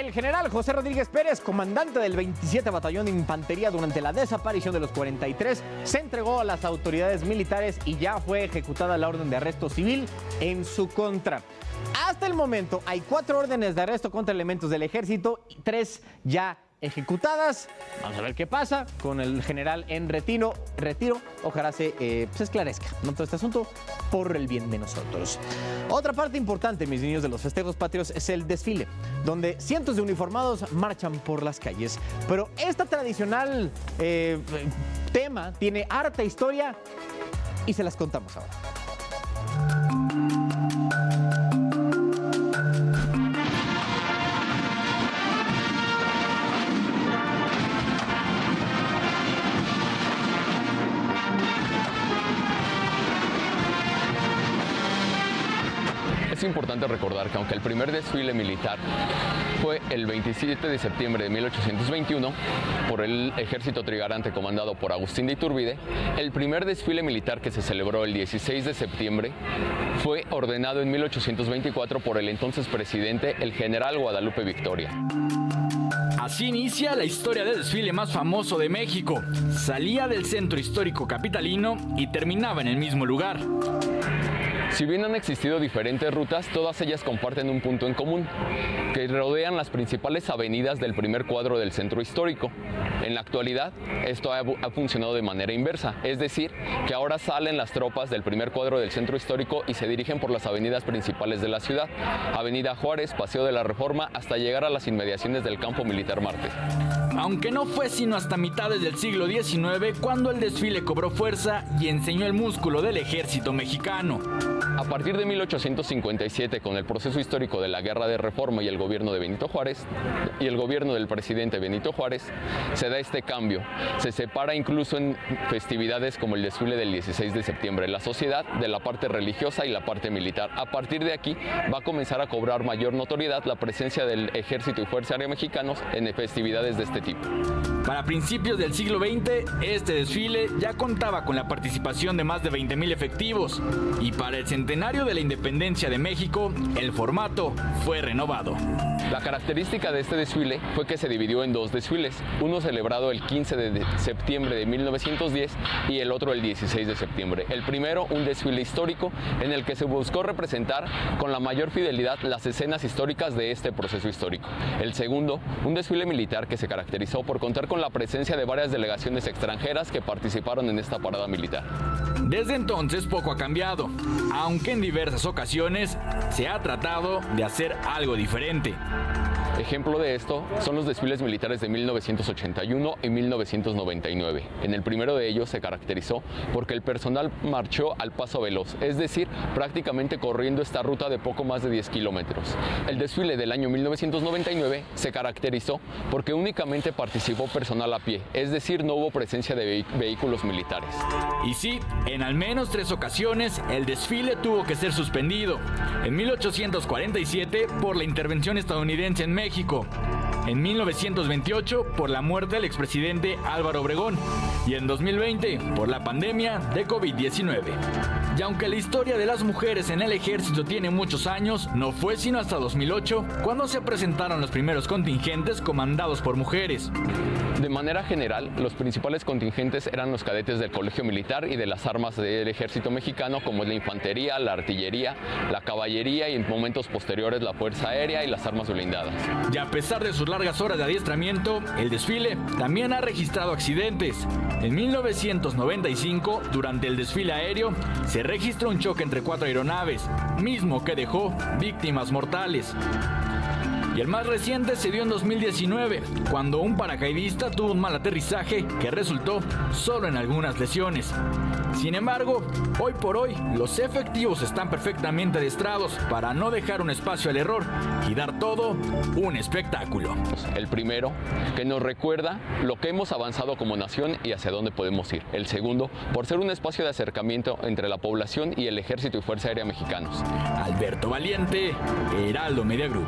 El general José Rodríguez Pérez, comandante del 27 Batallón de Infantería durante la desaparición de los 43, se entregó a las autoridades militares y ya fue ejecutada la orden de arresto civil en su contra. Hasta el momento hay 4 órdenes de arresto contra elementos del ejército y 3 ya ejecutadas. Vamos a ver qué pasa con el general en retiro. Ojalá se esclarezca, ¿no?, todo este asunto por el bien de nosotros. Otra parte importante, mis niños, de los festejos patrios es el desfile, donde cientos de uniformados marchan por las calles. Pero esta tradicional tema tiene harta historia y se las contamos ahora. Es importante recordar que aunque el primer desfile militar fue el 27 de septiembre de 1821 por el ejército trigarante comandado por Agustín de Iturbide, el primer desfile militar que se celebró el 16 de septiembre fue ordenado en 1824 por el entonces presidente, el general Guadalupe Victoria. Así inicia la historia del desfile más famoso de México. Salía del centro histórico capitalino y terminaba en el mismo lugar. Si bien han existido diferentes rutas, todas ellas comparten un punto en común, que rodean las principales avenidas del primer cuadro del centro histórico. En la actualidad, esto ha funcionado de manera inversa, es decir, que ahora salen las tropas del primer cuadro del centro histórico y se dirigen por las avenidas principales de la ciudad, Avenida Juárez, Paseo de la Reforma, hasta llegar a las inmediaciones del Campo Militar Marte. Aunque no fue sino hasta mitades del siglo XIX cuando el desfile cobró fuerza y enseñó el músculo del ejército mexicano. A partir de 1857, con el proceso histórico de la Guerra de Reforma y el gobierno de Benito Juárez, y el gobierno del presidente Benito Juárez, se da este cambio. Se separa incluso en festividades como el desfile del 16 de septiembre, la sociedad de la parte religiosa y la parte militar. A partir de aquí va a comenzar a cobrar mayor notoriedad la presencia del Ejército y Fuerza Aérea Mexicanos en festividades de este tipo. Para principios del siglo XX, este desfile ya contaba con la participación de más de 20,000 efectivos y para el centenario de la independencia de México, el formato fue renovado. La característica de este desfile fue que se dividió en 2 desfiles, uno celebrado el 15 de septiembre de 1910 y el otro el 16 de septiembre. El primero, un desfile histórico en el que se buscó representar con la mayor fidelidad las escenas históricas de este proceso histórico. El segundo, un desfile militar que se caracterizó por contar con la presencia de varias delegaciones extranjeras que participaron en esta parada militar. Desde entonces poco ha cambiado, aunque en diversas ocasiones se ha tratado de hacer algo diferente. Ejemplo de esto son los desfiles militares de 1981 y 1999. En el primero de ellos se caracterizó porque el personal marchó al paso veloz, es decir, prácticamente corriendo esta ruta de poco más de 10 kilómetros. El desfile del año 1999 se caracterizó porque únicamente participó personal a pie, es decir, no hubo presencia de vehículos militares. Y sí, en al menos 3 ocasiones el desfile tuvo que ser suspendido. En 1847 por la intervención estadounidense en México, en 1928 por la muerte del expresidente Álvaro Obregón y en 2020 por la pandemia de COVID-19. Y aunque la historia de las mujeres en el ejército tiene muchos años, no fue sino hasta 2008 cuando se presentaron los primeros contingentes comandados por mujeres. De manera general, los principales contingentes eran los cadetes del Colegio Militar y de las armas del ejército mexicano, como es la infantería, la artillería, la caballería y en momentos posteriores la Fuerza Aérea y las armas blindadas. Y a pesar de sus largas horas de adiestramiento, el desfile también ha registrado accidentes. En 1995, durante el desfile aéreo, se registró un choque entre 4 aeronaves, mismo que dejó víctimas mortales. Y el más reciente se dio en 2019, cuando un paracaidista tuvo un mal aterrizaje que resultó solo en algunas lesiones. Sin embargo, hoy por hoy, los efectivos están perfectamente adestrados para no dejar un espacio al error y dar todo un espectáculo. El primero, que nos recuerda lo que hemos avanzado como nación y hacia dónde podemos ir. El segundo, por ser un espacio de acercamiento entre la población y el Ejército y Fuerza Aérea mexicanos. Alberto Valiente, Heraldo Media Group.